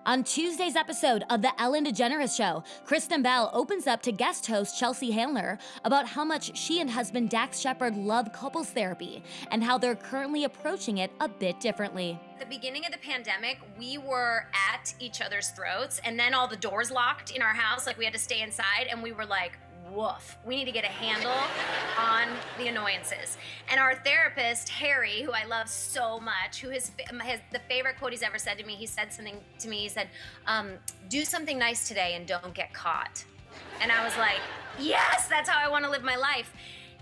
On Tuesday's episode of The Ellen DeGeneres Show, Kristen Bell opens up to guest host Chelsea Handler about how much she and husband Dax Shepard love couples therapy and how they're currently approaching it a bit differently. At the beginning of the pandemic, we were at each other's throats, and then all the doors locked in our house, like we had to stay inside, and we were like, woof, we need to get a handle on the annoyances. And our therapist, Harry, who I love so much, who has the favorite quote he's ever said to me, he said something to me, he said, do something nice today and don't get caught. And I was like, yes, that's how I want to live my life.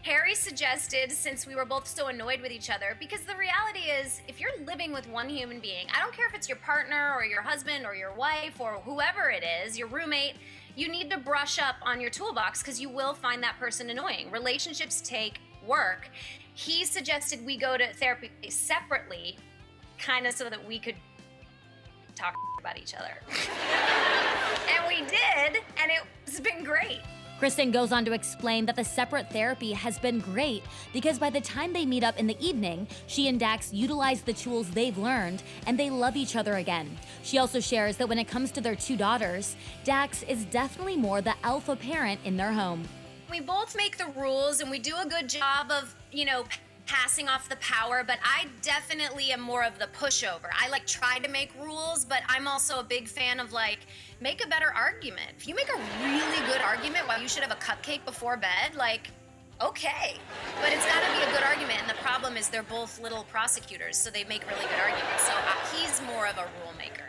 Harry suggested, since we were both so annoyed with each other, because the reality is, if you're living with one human being, I don't care if it's your partner or your husband or your wife or whoever it is, your roommate, you need to brush up on your toolbox because you will find that person annoying. Relationships take work. He suggested we go to therapy separately, kind of so that we could talk about each other. And we did, and it's been great. Kristen goes on to explain that the separate therapy has been great because by the time they meet up in the evening, she and Dax utilize the tools they've learned and they love each other again. She also shares that when it comes to their two daughters, Dax is definitely more the alpha parent in their home. We both make the rules and we do a good job of, passing off the power, but I definitely am more of the pushover. I try to make rules, but I'm also a big fan of make a better argument. If you make a really good argument why you should have a cupcake before bed, okay. But it's gotta be a good argument, and the problem is they're both little prosecutors, so they make really good arguments. So he's more of a rule maker.